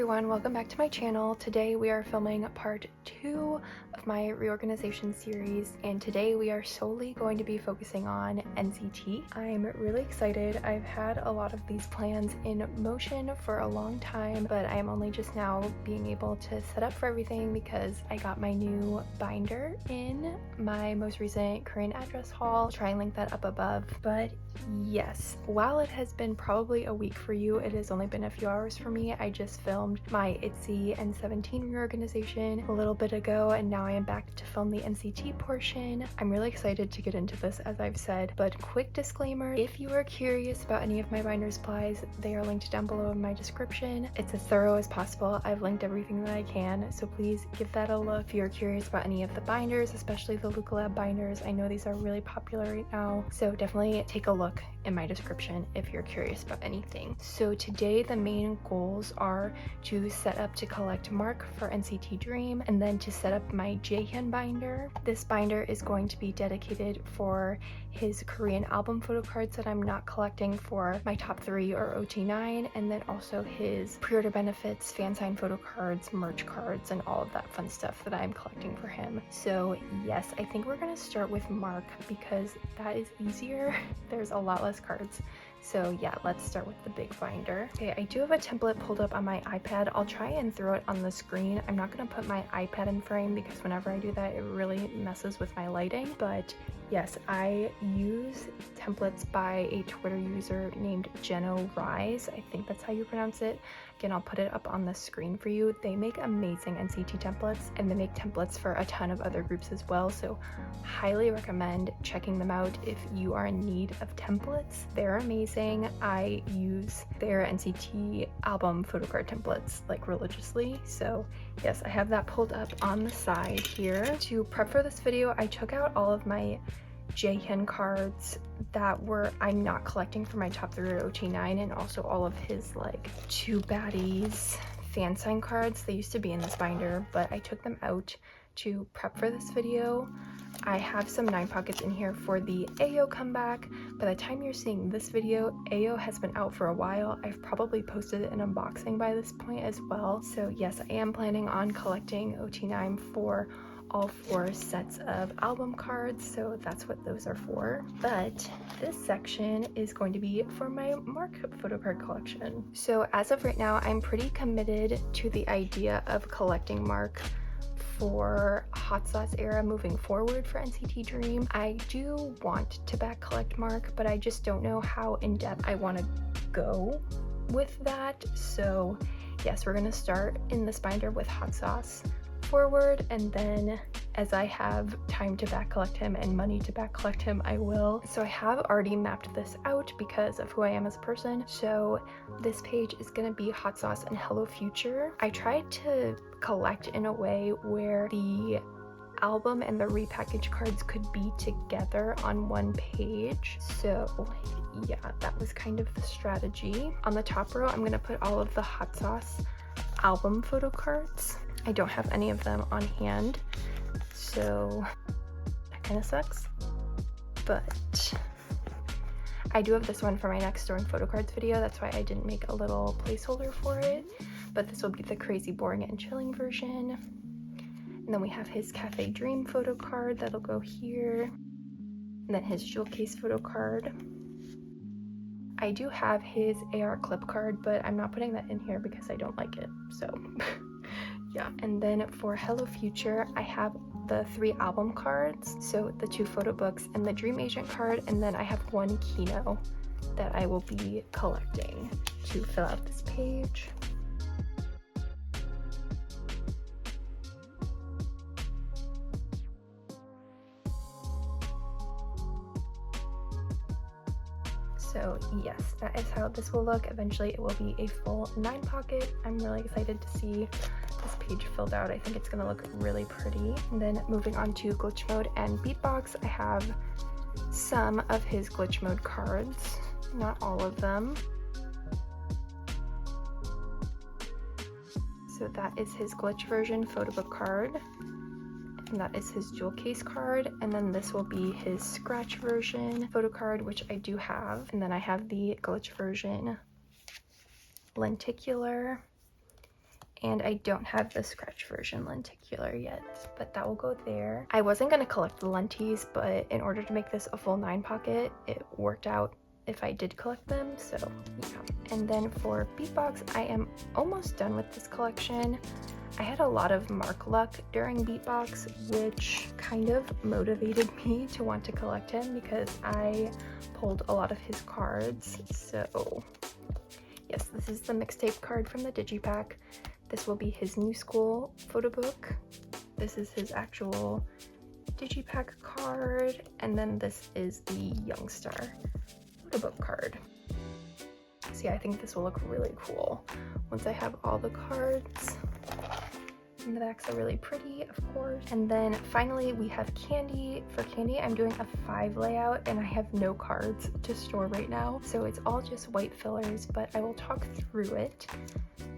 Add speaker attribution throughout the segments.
Speaker 1: everyone, welcome back to my channel. Today we are filming part 2 of my reorganization series, and today we are solely going to be focusing on NCT. I'm really excited. I've had a lot of these plans in motion for a long time, but I am only just now being able to set up for everything because I got my new binder in my most recent Korean address haul. I'll try and link that up above. But yes, while it has been probably a week for you, it has only been a few hours for me. I just filmed my ITZY and 17 reorganization a little bit ago, and now I am back to film the NCT portion. I'm really excited to get into this, as I've said, but quick disclaimer, if you are curious about any of my binder supplies, they are linked down below in my description. It's as thorough as possible. I've linked everything that I can, so please give that a look. If you're curious about any of the binders, especially the Luca Lab binders, I know these are really popular right now, so definitely take a look in my description if you're curious about anything. So today the main goals are to set up to collect mark for NCT Dream, and then to set up my Jaehyun binder. This binder is going to be dedicated for his Korean album photo cards that I'm not collecting for my top 3 or OT9, and then also his pre-order benefits, fan sign photo cards, merch cards, and all of that fun stuff that I'm collecting for him. So yes, I think we're gonna start with mark because that is easier. There's a lot less cards. So yeah, let's start with the big binder. Okay, I do have a template pulled up on my iPad. I'll try and throw it on the screen. I'm not gonna put my iPad in frame because whenever I do that, it really messes with my lighting. But yes, I use templates by a Twitter user named Jeno. I think that's how you pronounce it. Again, I'll put it up on the screen for you. They make amazing NCT templates, and they make templates for a ton of other groups as well, so highly recommend checking them out if you are in need of templates. They're amazing. I use their NCT album photocard templates like religiously, so yes, I have that pulled up on the side here. To prep for this video, I took out all of my Jaehyun cards that I'm not collecting for my top 3 or OT9, and also all of his like 2 baddies fan sign cards. They used to be in this binder, but I took them out to prep for this video. I have some 9 pockets in here for the Ayo comeback. By the time you're seeing this video, Ayo has been out for a while. I've probably posted an unboxing by this point as well. So yes, I am planning on collecting OT9 for all 4 sets of album cards, so that's what those are for. But this section is going to be for my mark photocard collection. So as of right now, I'm pretty committed to the idea of collecting mark for hot sauce era moving forward for NCT Dream. I do want to back collect mark, but I just don't know how in depth I want to go with that. So yes, we're gonna start in this binder with hot sauce forward, and then as I have time to back collect him and money to back collect him, I will. So I have already mapped this out because of who I am as a person. So this page is gonna be hot sauce and Hello Future. I tried to collect in a way where the album and the repackaged cards could be together on one page. So yeah, that was kind of the strategy. On the top row, I'm gonna put all of the hot sauce album photo cards. I don't have any of them on hand, so that kind of sucks. But I do have this one for my next storing photo cards video. That's why I didn't make a little placeholder for it. But this will be the crazy boring and chilling version. And then we have his Cafe Dream photo card that'll go here. And then his jewel case photo card. I do have his AR clip card, but I'm not putting that in here because I don't like it, so yeah. And then for Hello Future, I have the 3 album cards, so the 2 photo books and the Dream Agent card, and then I have 1 Kino that I will be collecting to fill out this page. So yes, that is how this will look. Eventually it will be a full 9 pocket. I'm really excited to see this page filled out. I think it's gonna look really pretty. And then moving on to glitch mode and beatbox, I have some of his glitch mode cards, not all of them. So that is his glitch version photo book card. And that is his jewel case card, and then this will be his scratch version photo card, which I do have, and then I have the glitch version lenticular, and I don't have the scratch version lenticular yet, but that will go there. I wasn't going to collect the lenties, but in order to make this a full 9 pocket, it worked out if I did collect them, so yeah. And then for beatbox, I am almost done with this collection. I had a lot of mark luck during beatbox, which kind of motivated me to want to collect him because I pulled a lot of his cards. So yes, this is the mixtape card from the digipack. This will be his new school photo book. This is his actual digipack card, and then this is the Youngstar photo book card. So yeah, I think this will look really cool once I have all the cards. And the backs are really pretty, of course. And then finally we have Candy. For Candy, I'm doing a 5 layout and I have no cards to store right now. So it's all just white fillers, but I will talk through it.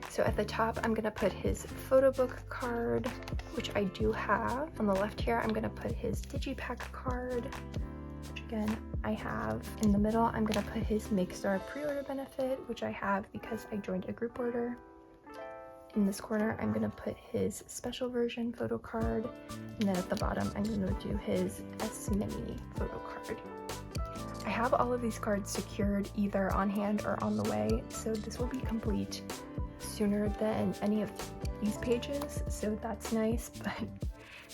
Speaker 1: So at the top, I'm gonna put his photo book card, which I do have. On the left here, I'm gonna put his digipack card, which again, I have. In the middle, I'm gonna put his Makestar pre-order benefit, which I have because I joined a group order. In this corner, I'm gonna put his special version photo card, and then at the bottom, I'm gonna do his S Mini photo card. I have all of these cards secured either on hand or on the way, so this will be complete sooner than any of these pages, so that's nice, but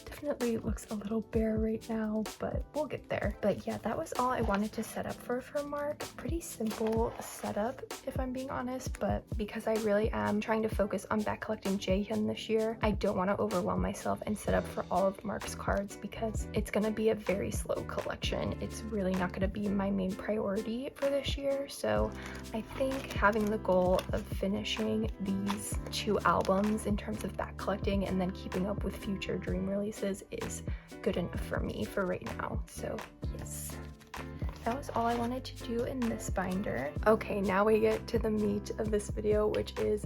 Speaker 1: definitely looks a little bare right now, but we'll get there. But yeah, that was all I wanted to set up for Mark. Pretty simple setup, if I'm being honest, but because I really am trying to focus on back collecting Jaehyun this year, I don't want to overwhelm myself and set up for all of Mark's cards because it's going to be a very slow collection. It's really not going to be my main priority for this year, so I think having the goal of finishing these 2 albums in terms of back collecting and then keeping up with future dream releases is good enough for me for right now. So yes, that was all I wanted to do in this binder. Okay, now we get to the meat of this video, which is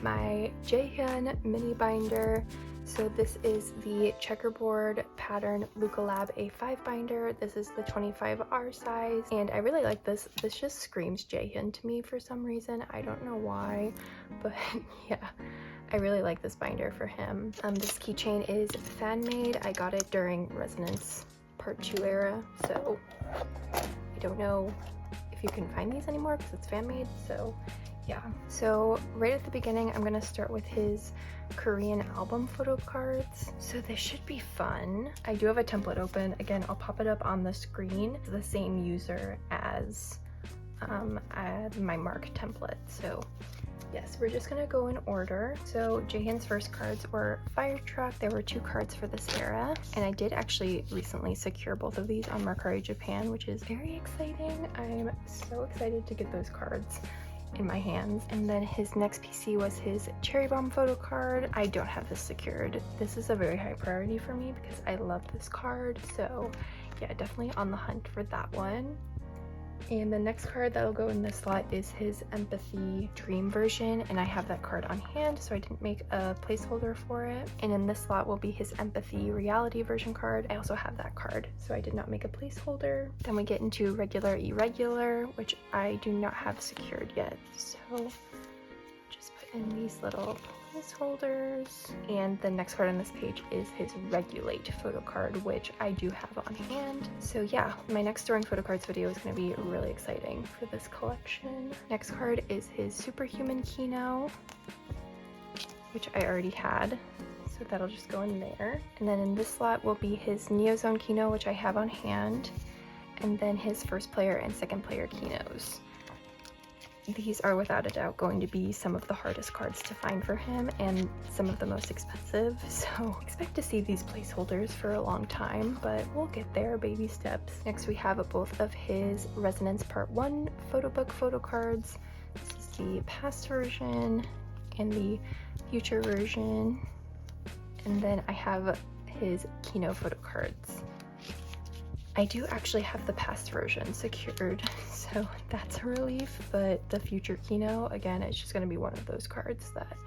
Speaker 1: my Jaehyun mini binder. So this is the checkerboard pattern Luca Lab A5 binder. This is the 25R size, and I really like this. This just screams Jaehyun to me for some reason. I don't know why, but yeah, I really like this binder for him. This keychain is fan made. I got it during Resonance Part 2 era, so I don't know if you can find these anymore because it's fan made, so yeah. So right at the beginning, I'm gonna start with his Korean album photo cards. So this should be fun. I do have a template open. Again, I'll pop it up on the screen. It's the same user as my Mark template. So yes, we're just gonna go in order. So Jaehyun's first cards were Fire Truck. There were 2 cards for this era, and I did actually recently secure both of these on Mercari Japan, which is very exciting. I'm so excited to get those cards in my hands. And then his next PC was his Cherry Bomb photo card. I don't have this secured. This is a very high priority for me because I love this card, so yeah, definitely on the hunt for that one. And the next card that'll go in this slot is his Empathy Dream version, and I have that card on hand, so I didn't make a placeholder for it. And in this slot will be his Empathy Reality version card. I also have that card, so I did not make a placeholder. Then we get into Regular Irregular, which I do not have secured yet, so just put in these little placeholders. And the next card on this page is his Regulate photo card, which I do have on hand. So yeah, my next Storing Photo Cards video is going to be really exciting for this collection. Next card is his Superhuman Kino, which I already had, so that'll just go in there. And then in this slot will be his Neozone Kino, which I have on hand, and then his first player and second player Kinos. These are without a doubt going to be some of the hardest cards to find for him and some of the most expensive, so expect to see these placeholders for a long time, but we'll get there, baby steps. Next we have both of his Resonance Part 1 photo book photo cards. This is the past version and the future version, and then I have his Kino photo cards. I do actually have the past version secured, so that's a relief, but the future Kino, again, it's just going to be one of those cards that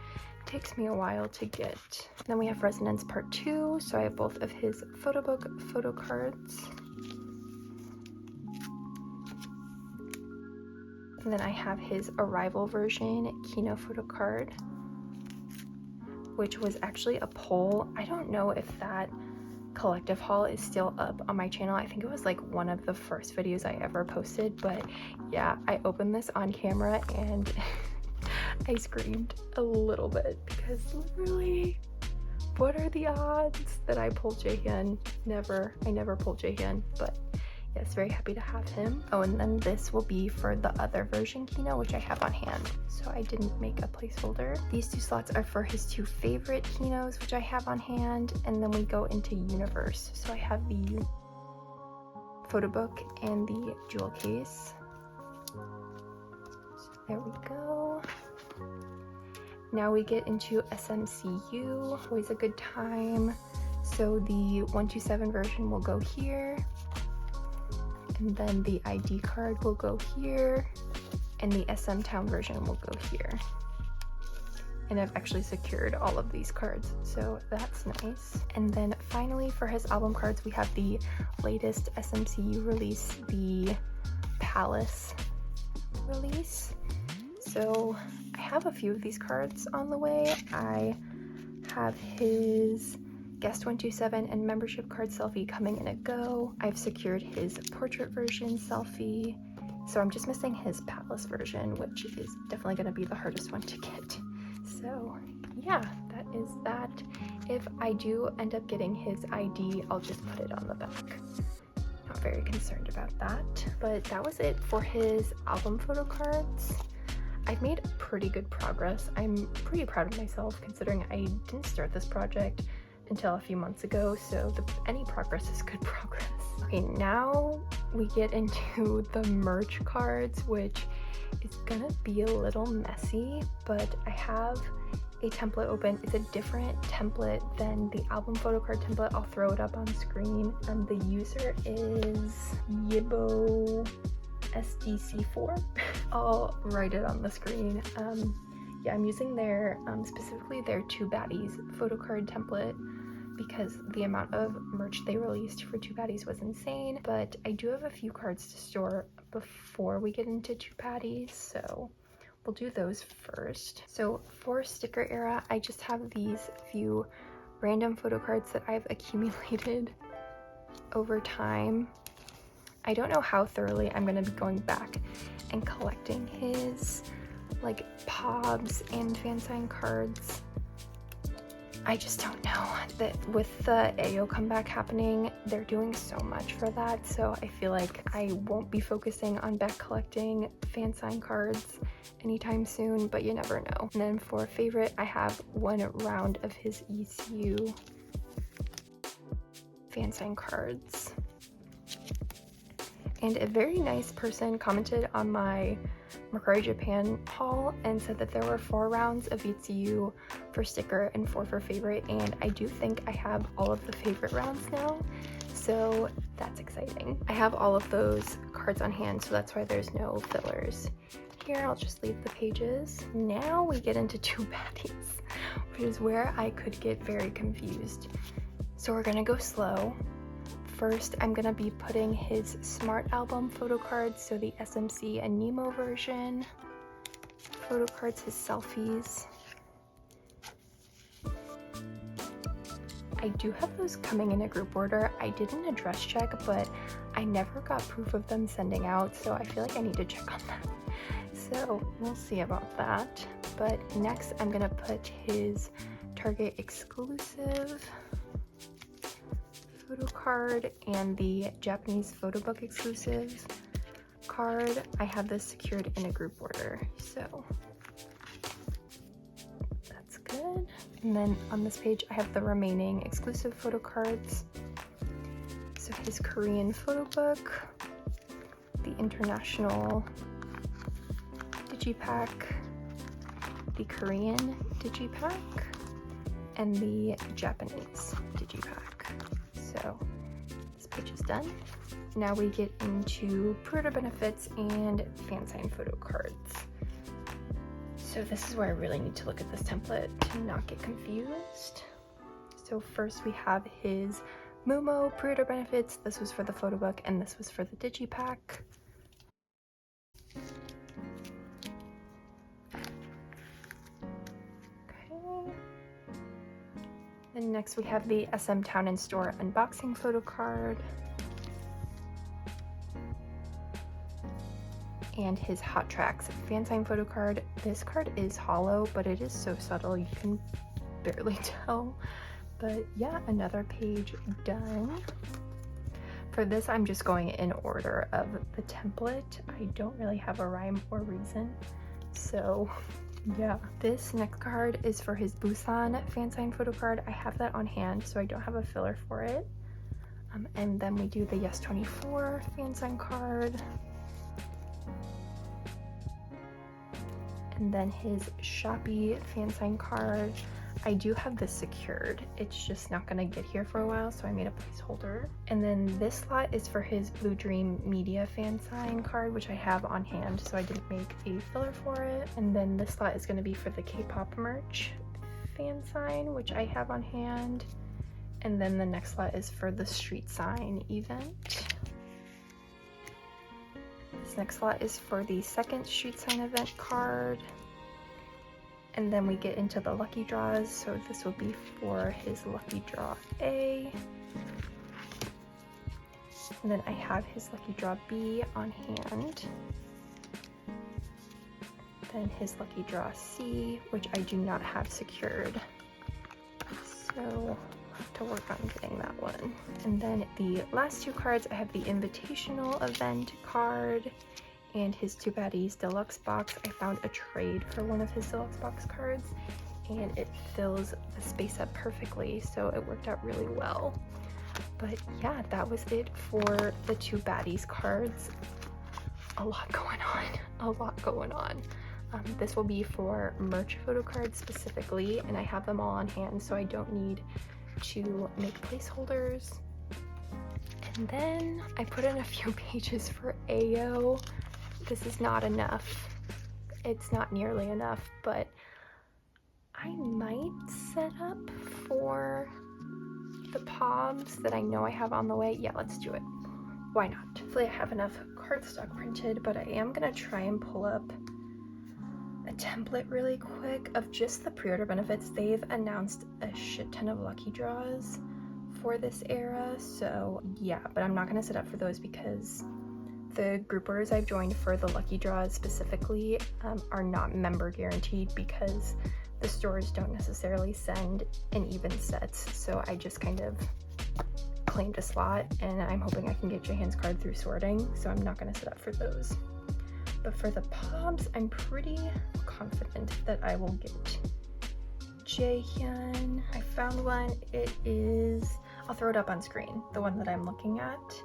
Speaker 1: takes me a while to get. Then we have Resonance Part 2, so I have both of his photo book photo cards. And then I have his Arrival version Kino photo card. which was actually a poll. I don't know if that collective haul is still up on my channel. I think it was like one of the first videos I ever posted, but yeah, I opened this on camera and I screamed a little bit because literally, what are the odds that I pulled Jaehyun? I never pulled Jaehyun, but yes, very happy to have him. Oh, and then this will be for the other version kino, which I have on hand, so I didn't make a placeholder. These 2 slots are for his 2 favorite kinos, which I have on hand, and then we go into universe. So I have the photo book and the jewel case. So there we go. Now we get into SMCU, always a good time. So the 127 version will go here, and then the ID card will go here, and the SM Town version will go here. And I've actually secured all of these cards, so that's nice. And then finally for his album cards, we have the latest SMCU release, the Palace release. So I have a few of these cards on the way. I have his Guest 127 and membership card selfie coming in a go. I've secured his portrait version selfie. So I'm just missing his Palace version, which is definitely going to be the hardest one to get. So yeah, that is that. If I do end up getting his ID, I'll just put it on the back. Not very concerned about that. But that was it for his album photo cards. I've made pretty good progress. I'm pretty proud of myself considering I didn't start this project until a few months ago, so any progress is good progress. Okay, now we get into the merch cards, which is gonna be a little messy, but I have a template open. It's a different template than the album photo card template. I'll throw it up on screen. The user is Yibo SDC4. I'll write it on the screen. Yeah, I'm using their specifically their 2 baddies photo card template because the amount of merch they released for 2 baddies was insane, but I do have a few cards to store before we get into 2 baddies, so we'll do those first. So for sticker era, I just have these few random photo cards that I've accumulated over time. I don't know how thoroughly I'm going to be going back and collecting his like pobs and fan sign cards. I just don't know. That with the AO comeback happening, they're doing so much for that, so I feel like I won't be focusing on back collecting fan sign cards anytime soon, but you never know. And then for favorite, I have 1 round of his ECU fan sign cards. And a very nice person commented on my Mercari Japan haul and said that there were 4 rounds of ECU for sticker and 4 for favorite, and I do think I have all of the favorite rounds now, so that's exciting. I have all of those cards on hand, so that's why there's no fillers. Here, I'll just leave the pages. Now we get into 2 baddies, which is where I could get very confused. So we're gonna go slow. First, I'm gonna be putting his Smart Album photo cards, so the SMC and Nemo version. Photo cards, his selfies. I do have those coming in a group order. I did an address check, but I never got proof of them sending out, so I feel like I need to check on that. So we'll see about that. But next, I'm gonna put his Target exclusive photo card and the Japanese photo book exclusive card. I have this secured in a group order, so that's good. And then on this page I have the remaining exclusive photo cards. So his Korean photo book, the international digipack, the Korean digipack, and the Japanese digipack. So this page is done. Now we get into pre-order benefits and fan sign photo cards. So this is where I really need to look at this template to not get confused. So first we have his Momo pre-order benefits. This was for the photo book and this was for the digipack. Okay. And next we have the SM Town and Store unboxing photo card. And his Hot Tracks fan sign photo card. This card is holo, but it is so subtle you can barely tell. But yeah, another page done. For this, I'm just going in order of the template. I don't really have a rhyme or reason, so yeah. This next card is for his Busan fan sign photo card. I have that on hand, so I don't have a filler for it. And then we do the Yes 24 fan sign card. And then his Shopee fan sign card. I do have this secured. It's just not gonna get here for a while, so I made a placeholder. And then this slot is for his Blue Dream Media fan sign card, which I have on hand, so I didn't make a filler for it. And then this slot is gonna be for the K-pop merch fan sign, which I have on hand. And then the next slot is for the street sign event. This next slot is for the second street sign event card. And then we get into the lucky draws, so this will be for his lucky draw A. And then I have his lucky draw B on hand. Then his lucky draw C, which I do not have secured. So I'll have to work on getting that one. And then the last two cards, I have the invitational event card and his Two Baddies deluxe box. I found a trade for one of his deluxe box cards and it fills the space up perfectly, so it worked out really well. But yeah, that was it for the Two Baddies cards. A lot going on. This will be for merch photo cards specifically, and I have them all on hand, so I don't need to make placeholders. And then I put in a few pages for AO. This is not enough. It's not nearly enough, but I might set up for the POBs that I know I have on the way. Yeah, let's do it. Why not? Hopefully I have enough cardstock printed, but I am gonna try and pull up a template really quick of just the pre-order benefits. They've announced a shit ton of lucky draws for this era, so yeah, but I'm not gonna set up for those because the groupers I've joined for the lucky draws specifically are not member guaranteed because the stores don't necessarily send in even sets, so I just kind of claimed a slot, and I'm hoping I can get Jaehyun's card through sorting, so I'm not gonna set up for those. But for the POBs, I'm pretty confident that I will get Jaehyun. I found one. It is, I'll throw it up on screen, the one that I'm looking at.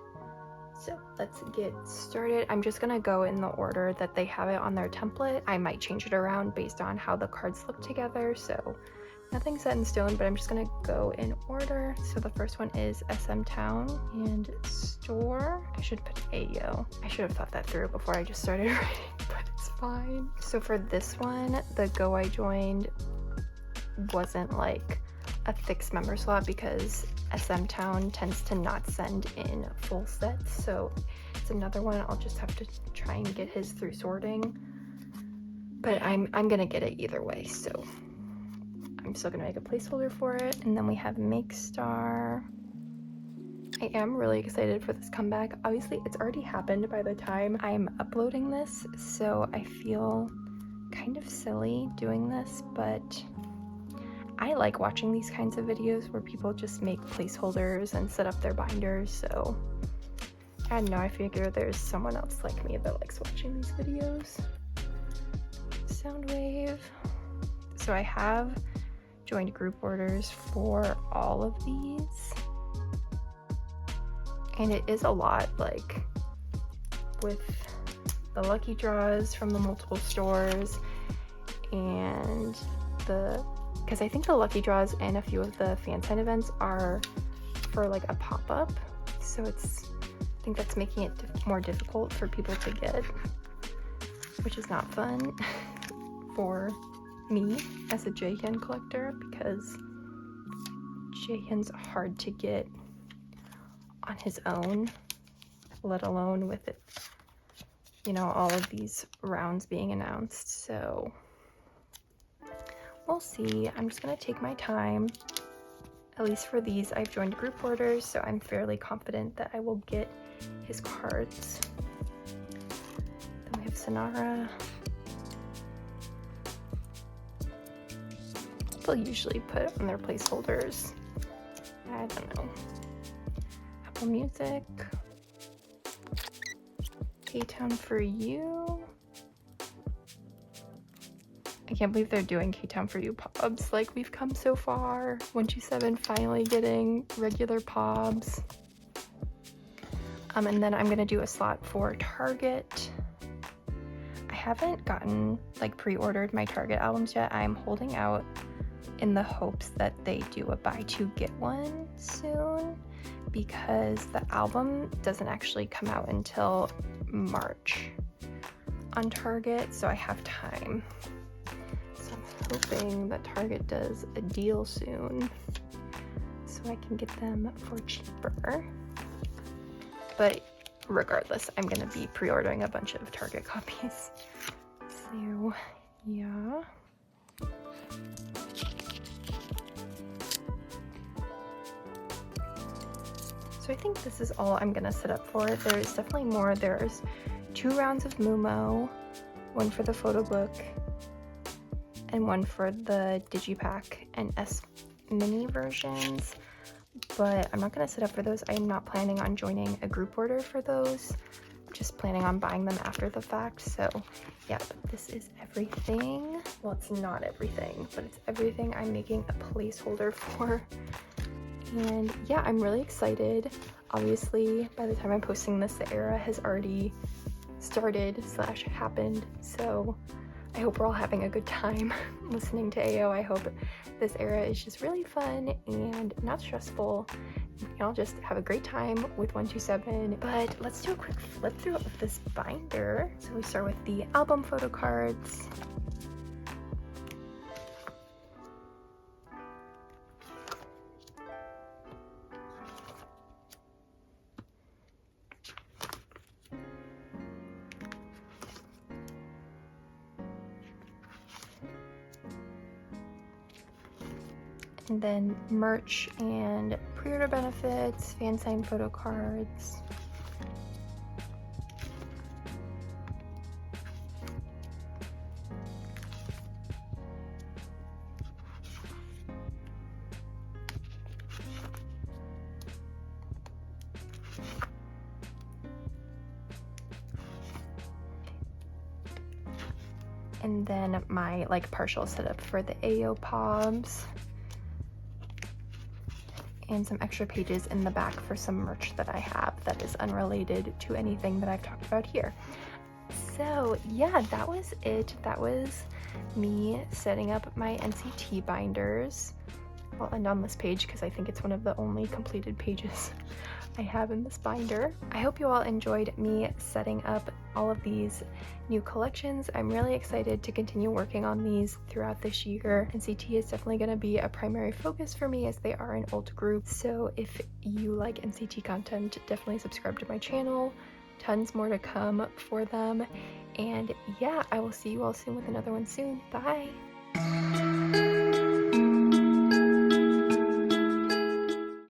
Speaker 1: So let's get started. I'm just gonna go in the order that they have it on their template. I might change it around based on how the cards look together, so nothing set in stone, but I'm just gonna go in order. So the first one is SM Town and Store. I should put AO. I should have thought that through before I just started writing, but it's fine. So for this one, the Go I joined wasn't like a fixed member slot because SM Town tends to not send in full sets, so it's another one I'll just have to try and get his through sorting, but I'm gonna get it either way, so I'm still gonna make a placeholder for it. And then we have Make Star. I am really excited for this comeback. Obviously it's already happened by the time I'm uploading this, so I feel kind of silly doing this, but I like watching these kinds of videos where people just make placeholders and set up their binders, so I don't know, I figure there's someone else like me that likes watching these videos. Soundwave. So I have joined group orders for all of these, and it is a lot, like with the lucky draws from the multiple stores and because I think the lucky draws and a few of the fan sign events are for like a pop-up, so I think that's making it more difficult for people to get, which is not fun for me as a Jaehyun collector because Jaehyun's hard to get on his own, let alone with it, you know, all of these rounds being announced, so we'll see. I'm just gonna take my time At least for these, I've joined group orders, so I'm fairly confident that I will get his cards. Then we have Sonara. People usually put on their placeholders. I don't know. Apple Music. K-Town for You. I can't believe they're doing K-Town for You pobs. Like, we've come so far. 127 finally getting regular pobs. And then I'm gonna do a slot for Target. I haven't gotten, like, pre-ordered my Target albums yet. I'm holding out in the hopes that they do a buy two get one soon, because the album doesn't actually come out until March on Target, so I have time. So I'm hoping that Target does a deal soon so I can get them for cheaper. But regardless, I'm gonna be pre-ordering a bunch of Target copies. So yeah. So I think this is all I'm gonna set up for. There's definitely more. There's 2 rounds of Mumo, 1 for the photo book, and 1 for the Digipack and S mini versions. But I'm not gonna set up for those. I am not planning on joining a group order for those. I'm just planning on buying them after the fact. So yeah, but this is everything. Well, it's not everything, but it's everything I'm making a placeholder for. And yeah, I'm really excited. Obviously, by the time I'm posting this, the era has already started / happened. So I hope we're all having a good time listening to AO. I hope this era is just really fun and not stressful. We can all just have a great time with 127. But let's do a quick flip through of this binder. So we start with the album photo cards. And then merch and pre-order benefits, fan signed photo cards. And then my like partial setup for the AO pobs. And some extra pages in the back for some merch that I have that is unrelated to anything that I've talked about here. So yeah, that was it. That was me setting up my NCT binders. I'll end on this page because I think it's one of the only completed pages I have in this binder. I hope you all enjoyed me setting up all of these new collections. I'm really excited to continue working on these throughout this year. NCT is definitely going to be a primary focus for me as they are an alt group. So if you like NCT content, definitely subscribe to my channel. Tons more to come for them. And yeah, I will see you all soon with another one soon. Bye!